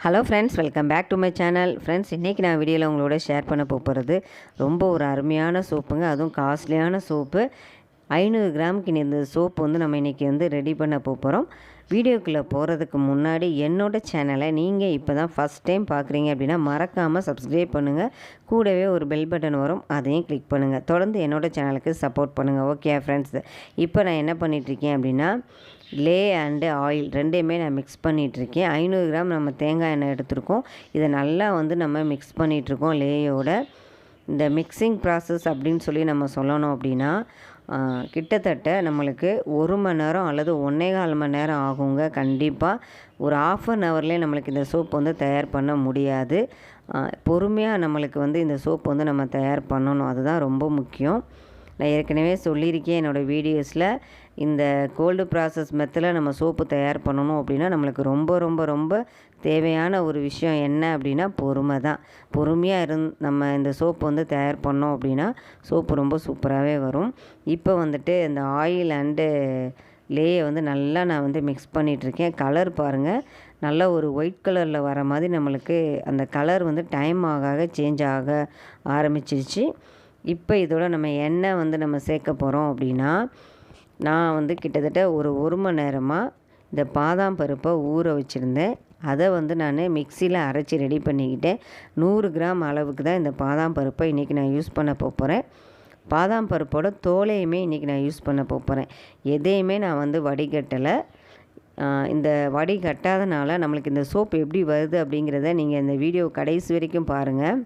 Hello friends, welcome back to my channel. Friends, இன்றைக்கி நான் வீடியோவில் உங்களோட ஷேர் பண்ண போகிறது ரொம்ப ஒரு அருமையான சோப்புங்க. அதுவும் காஸ்ட்லியான சோப்பு. 500 கிராமுக்கு இந்த சோப்பு வந்து நம்ம இன்றைக்கி ரெடி பண்ண போகிறோம். வீடியோக்குள்ளே போகிறதுக்கு முன்னாடி என்னோடய சேனலை நீங்கள் இப்போ தான் ஃபஸ்ட் டைம் பார்க்குறீங்க அப்படின்னா மறக்காமல் சப்ஸ்கிரைப் பண்ணுங்கள். கூடவே ஒரு பெல் பட்டன் வரும், அதையும் கிளிக் பண்ணுங்கள். தொடர்ந்து என்னோடய சேனலுக்கு சப்போர்ட் பண்ணுங்கள். ஓகே ஃப்ரெண்ட்ஸ், இப்போ நான் என்ன பண்ணிகிட்ருக்கேன் அப்படின்னா லே அண்டு ஆயில் ரெண்டையுமே நான் மிக்ஸ் பண்ணிகிட்ருக்கேன். 500 கிராம் நம்ம தேங்காய் எண்ணெய் எடுத்துருக்கோம். இதை நல்லா நம்ம மிக்ஸ் பண்ணிகிட்ருக்கோம் லேயோட. இந்த மிக்சிங் ப்ராசஸ் அப்படின்னு சொல்லி நம்ம சொல்லணும் அப்படின்னா கிட்டத்தட்ட நம்மளுக்கு 1 மணி நேரம் அல்லது 1.25 மணி நேரம் ஆகுங்க. கண்டிப்பாக ஒரு 1/2 ஹவர்லேயே நம்மளுக்கு இந்த சோப்பு தயார் பண்ண முடியாது. பொறுமையாக நம்மளுக்கு இந்த சோப்பு நம்ம தயார் பண்ணணும். அதுதான் ரொம்ப முக்கியம். நான் ஏற்கனவே சொல்லியிருக்கேன் என்னோடய வீடியோஸில், இந்த கோல்டு ப்ராசஸ் மெத்தடில் நம்ம சோப்பு தயார் பண்ணணும் அப்படின்னா நம்மளுக்கு ரொம்ப ரொம்ப ரொம்ப தேவையான ஒரு விஷயம் என்ன அப்படின்னா பொறுமை தான். பொறுமையாக நம்ம இந்த சோப்பு தயார் பண்ணோம் அப்படின்னா சோப்பு ரொம்ப சூப்பராகவே வரும். இப்போ இந்த ஆயில் அண்டு லேயை நல்லா நான் மிக்ஸ் பண்ணிகிட்ருக்கேன். கலர் பாருங்கள், நல்ல ஒரு ஒயிட் கலரில் வர மாதிரி நம்மளுக்கு அந்த கலர் டைம் ஆக சேஞ்ச் ஆக ஆரம்பிச்சிருச்சு. இப்போ இதோட நம்ம எண்ணெய் நம்ம சேர்க்க போகிறோம் அப்படின்னா, நான் கிட்டத்தட்ட ஒரு மணி நேரமாக இந்த பாதாம் பருப்பை ஊற வச்சுருந்தேன். அதை நான் மிக்சியில் அரைச்சி ரெடி பண்ணிக்கிட்டேன். 100 கிராம் அளவுக்கு தான் இந்த பாதாம் பருப்பை இன்றைக்கி நான் யூஸ் பண்ண போகிறேன். பாதாம் பருப்போட தோலையுமே இன்றைக்கி நான் யூஸ் பண்ண போகிறேன். எதையுமே நான் வடிகட்டலை. இந்த வடிகட்டாதனால நம்மளுக்கு இந்த சோப்பு எப்படி வருது அப்படிங்கிறத நீங்கள் இந்த வீடியோ கடைசி வரைக்கும் பாருங்கள்.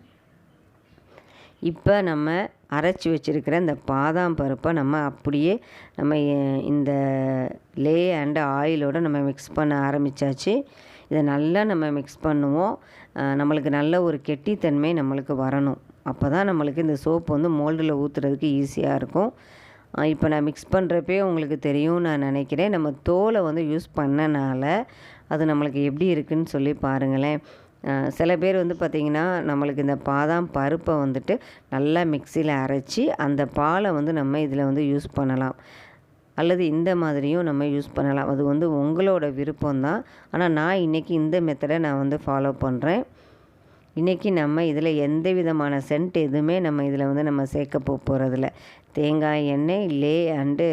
இப்போ நம்ம அரைச்சி வச்சுருக்கிற இந்த பாதாம் பருப்பை நம்ம அப்படியே இந்த லே அண்ட் ஆயிலோடு நம்ம மிக்ஸ் பண்ண ஆரம்பித்தாச்சு. இதை நல்லா நம்ம மிக்ஸ் பண்ணுவோம். நம்மளுக்கு நல்ல ஒரு கெட்டித்தன்மை நம்மளுக்கு வரணும். அப்போ தான் நம்மளுக்கு இந்த சோப்பு மோல்டில் ஊற்றுறதுக்கு ஈஸியாக இருக்கும். இப்போ நான் மிக்ஸ் பண்ணுறப்பே உங்களுக்கு தெரியும் நான் நினைக்கிறேன். நம்ம தோலை யூஸ் பண்ணனால அது நம்மளுக்கு எப்படி இருக்குதுன்னு சொல்லி பாருங்களேன். சில பேர் பார்த்திங்கன்னா நம்மளுக்கு இந்த பாதாம் பருப்பை நல்லா மிக்சியில் அரைச்சி அந்த பாலை நம்ம இதில் யூஸ் பண்ணலாம். அல்லது இந்த மாதிரியும் நம்ம யூஸ் பண்ணலாம். அது உங்களோட விருப்பம்தான். ஆனால் நான் இன்றைக்கி இந்த மெத்தடை நான் ஃபாலோ பண்ணுறேன். இன்றைக்கி நம்ம இதில் எந்த விதமான சென்ட் எதுவுமே நம்ம இதில் நம்ம சேர்க்க போகிறதில்ல. தேங்காய் எண்ணெய், லே அண்டு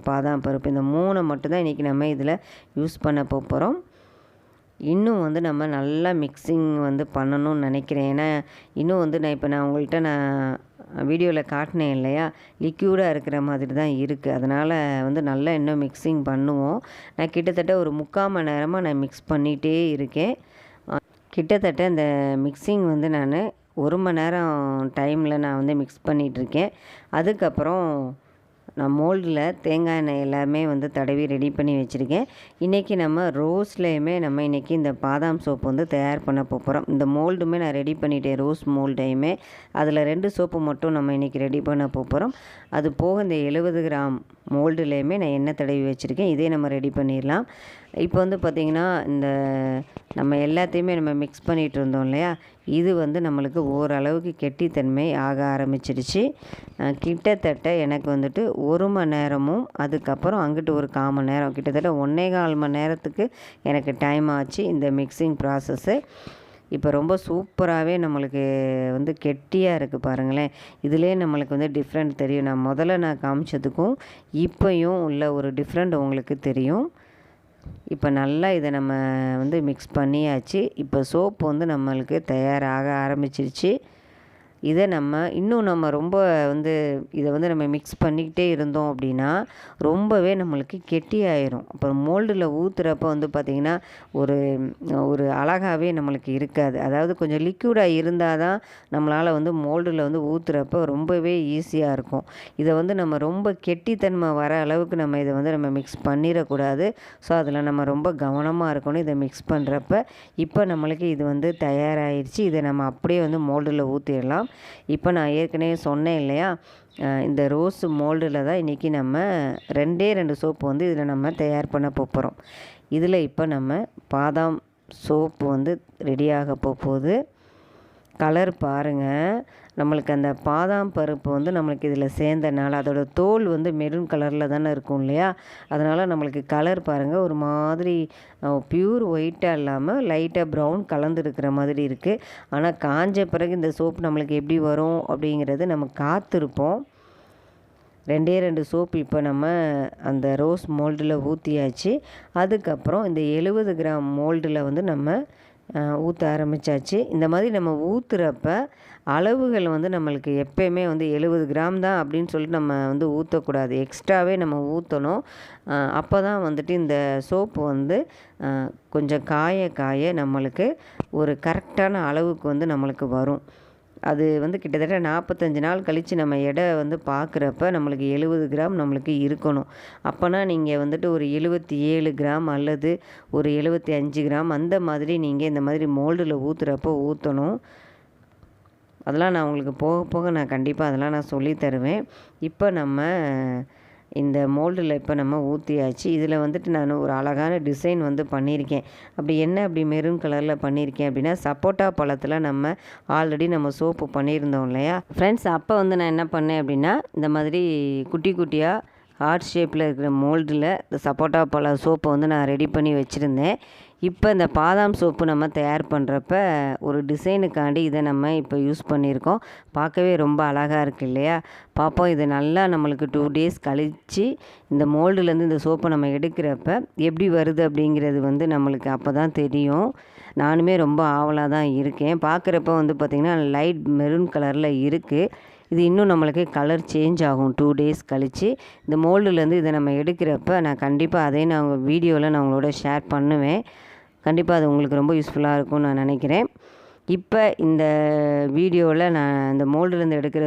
பாதாம் பருப்பு, இந்த 3 மட்டும்தான் இன்றைக்கி நம்ம இதில் யூஸ் பண்ண போகிறோம். இன்னும் நம்ம நல்லா மிக்சிங் பண்ணணும்னு நினைக்கிறேன். ஏன்னா இன்னும் நான் உங்கள்கிட்ட வீடியோவில் காட்டினேன் இல்லையா, லிக்யூடாக இருக்கிற மாதிரி தான் இருக்குது. அதனால் நல்லா இன்னும் மிக்சிங் பண்ணுவோம். நான் கிட்டத்தட்ட ஒரு 3/4 மணி நேரமாக நான் மிக்ஸ் பண்ணிகிட்டே இருக்கேன். கிட்டத்தட்ட இந்த மிக்சிங் நான் 1 மணி நேரம் டைமில் நான் மிக்ஸ் பண்ணிகிட்ருக்கேன். அதுக்கப்புறம் நான் மோல்டில் தேங்காய் எண்ணெய் எல்லாமே தடவி ரெடி பண்ணி வச்சுருக்கேன். இன்றைக்கி நம்ம ரோஸ்லேயுமே நம்ம இன்றைக்கி இந்த பாதாம் சோப்பு தயார் பண்ண போகிறோம். இந்த மோல்டுமே நான் ரெடி பண்ணிட்டேன், ரோஸ் மோல்டையுமே. அதில் 2 சோப்பு மட்டும் நம்ம இன்றைக்கி ரெடி பண்ண போகிறோம். அது போக இந்த 70 கிராம் மோல்டுலேயுமே நான் எண்ணெய் தடவி வச்சுருக்கேன். இதே நம்ம ரெடி பண்ணிடலாம். இப்போ பார்த்திங்கன்னா இந்த நம்ம எல்லாத்தையுமே நம்ம மிக்ஸ் பண்ணிகிட்டு இருந்தோம் இல்லையா, இது நம்மளுக்கு ஓரளவுக்கு கெட்டித்தன்மை ஆக ஆரம்பிச்சிடுச்சு. கிட்டத்தட்ட எனக்கு 1 மணி நேரமும் அதுக்கப்புறம் அங்கிட்டு ஒரு 1/4 மணி நேரம், கிட்டத்தட்ட 1.25 மணி நேரத்துக்கு எனக்கு டைம் ஆச்சு இந்த மிக்சிங் ப்ராசஸ்ஸு. இப்போ ரொம்ப சூப்பராகவே நம்மளுக்கு கெட்டியாக இருக்குது பாருங்களேன். இதிலே நம்மளுக்கு டிஃப்ரெண்ட் தெரியும். நான் முதல்ல காமிச்சதுக்கும் இப்போயும் உள்ள ஒரு டிஃப்ரெண்ட் உங்களுக்கு தெரியும். இப்போ நல்லா இதை நம்ம மிக்ஸ் பண்ணியாச்சு. இப்போ சோப்பு நம்மளுக்கு தயாராக ஆரம்பிச்சிருச்சு. இதை நம்ம ரொம்ப இதை நம்ம மிக்ஸ் பண்ணிக்கிட்டே இருந்தோம் அப்படின்னா ரொம்பவே நம்மளுக்கு கெட்டியாயிரும். அப்புறம் மோல்டில் ஊற்றுறப்ப பார்த்திங்கன்னா ஒரு ஒரு அழகாகவே நம்மளுக்கு இருக்காது. அதாவது கொஞ்சம் லிக்யூடாக இருந்தால் தான் நம்மளால் மோல்டில் ஊற்றுறப்ப ரொம்பவே ஈஸியாக இருக்கும். இதை நம்ம ரொம்ப கெட்டித்தன்மை வர அளவுக்கு நம்ம இதை நம்ம மிக்ஸ் பண்ணிடக்கூடாது. ஸோ அதில் நம்ம ரொம்ப கவனமாக இருக்கணும் இதை மிக்ஸ் பண்ணுறப்ப. இப்போ நம்மளுக்கு இது தயாராகிடுச்சு. இதை நம்ம அப்படியே மோல்டில் ஊற்றிடலாம். இப்போ நான் ஏற்கனவே சொன்னேன் இல்லையா, இந்த ரோஸ் மோல்டில் தான் இன்றைக்கி நம்ம 2 சோப்பு இதில் நம்ம தயார் பண்ண போகிறோம். இதில் இப்போ நம்ம பாதாம் சோப்பு ரெடியாக போகுது. கலர் பாருங்கள். நம்மளுக்கு அந்த பாதாம் பருப்பு வந்து நம்மளுக்கு இதில் சேர்ந்தனால அதோட தோல் வந்து மெரூன் கலரில் தானே இருக்கும் இல்லையா, அதனால் நம்மளுக்கு கலர் பாருங்கள் ஒரு மாதிரி பியூர் ஒயிட்டாக இல்லாமல் லைட்டாக ப்ரௌன் கலந்துருக்கிற மாதிரி இருக்குது. ஆனால் காஞ்ச பிறகு இந்த சோப்பு நம்மளுக்கு எப்படி வரும் அப்படிங்கிறது நம்ம காத்திருப்போம். 2 சோப்பு இப்போ நம்ம அந்த ரோஸ் மோல்டில் ஊற்றியாச்சு. அதுக்கப்புறம் இந்த 70 கிராம் மோல்டில் வந்து நம்ம ஊற்ற ஆரம்பித்தாச்சு. இந்த மாதிரி நம்ம ஊற்றுறப்ப அளவுகள் வந்து நம்மளுக்கு எப்போயுமே வந்து 70 கிராம் தான் அப்படின்னு சொல்லிட்டு நம்ம வந்து ஊற்றக்கூடாது. எக்ஸ்ட்ராவே நம்ம ஊற்றணும். அப்போ தான் வந்துட்டு இந்த சோப்பு வந்து கொஞ்சம் காய காய நம்மளுக்கு ஒரு கரெக்டான அளவுக்கு வந்து நம்மளுக்கு வரும். அது வந்து கிட்டத்தட்ட 45 நாள் கழித்து நம்ம எடை வந்து பார்க்குறப்ப நம்மளுக்கு 70 கிராம் நம்மளுக்கு இருக்கணும். அப்போனா நீங்கள் வந்துட்டு ஒரு 77 கிராம் அல்லது ஒரு 75 கிராம் அந்த மாதிரி நீங்கள் இந்த மாதிரி மோல்டில் ஊற்றுறப்போ ஊற்றணும். அதெல்லாம் நான் உங்களுக்கு போக போக நான் கண்டிப்பாக அதெல்லாம் நான் சொல்லி தருவேன். இப்போ நம்ம இந்த மோல்டில் இப்போ நம்ம ஊற்றியாச்சு. இதில் வந்துட்டு நான் ஒரு அழகான டிசைன் வந்து பண்ணியிருக்கேன். அப்படி மெரூன் கலரில் பண்ணியிருக்கேன் அப்படின்னா, சப்போட்டா பழத்தில் நம்ம ஆல்ரெடி நம்ம சோப்பு பண்ணியிருந்தோம் இல்லையா ஃப்ரெண்ட்ஸ். அப்போ வந்து நான் என்ன பண்ணேன் அப்படின்னா, இந்த மாதிரி குட்டி குட்டியாக ஹார்ட் ஷேப்பில் இருக்கிற மோல்டில் இந்த சப்போட்டா பழ சோப்பை வந்து நான் ரெடி பண்ணி வச்சுருந்தேன். இப்போ இந்த பாதாம் சோப்பு நம்ம தயார் பண்ணுறப்ப ஒரு டிசைனுக்காண்டி இதை நம்ம இப்போ யூஸ் பண்ணியிருக்கோம். பார்க்கவே ரொம்ப அழகாக இருக்குது இல்லையா. பார்ப்போம் இது நல்லா நம்மளுக்கு 2 டேஸ் கழித்து இந்த மோல்டுலேருந்து இந்த சோப்பை நம்ம எடுக்கிறப்ப எப்படி வருது அப்படிங்கிறது வந்து நம்மளுக்கு அப்போ தான் தெரியும். நானுமே ரொம்ப ஆவலாக தான் இருக்கேன். பார்க்குறப்ப வந்து பார்த்திங்கன்னா லைட் மெரூன் கலரில் இருக்குது. இது இன்னும் நம்மளுக்கு கலர் சேஞ்ச் ஆகும் 2 டேஸ் கழித்து. இந்த மோல்டுலேருந்து இதை நம்ம எடுக்கிறப்ப நான் கண்டிப்பாக அதையும் நான் வீடியோவில் நான் உங்களோட ஷேர் பண்ணுவேன். கண்டிப்பாக அது உங்களுக்கு ரொம்ப யூஸ்ஃபுல்லாக இருக்கும்னு நான் நினைக்கிறேன். இப்போ இந்த வீடியோவில் நான் இந்த மோல்டுலேருந்து எடுக்கிற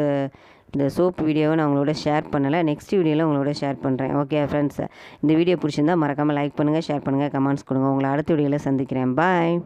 இந்த சோப்பு வீடியோவை நான் உங்களோட ஷேர் பண்ணலை. நெக்ஸ்ட் வீடியோவில் உங்களோட ஷேர் பண்ணுறேன். ஓகே ஃப்ரெண்ட்ஸ், இந்த வீடியோ பிடிச்சிருந்தால் மறக்காமல் லைக் பண்ணுங்கள், ஷேர் பண்ணுங்கள், கமெண்ட்ஸ் கொடுங்க. உங்களை அடுத்த வீடியோவில் சந்திக்கிறேன். பாய்.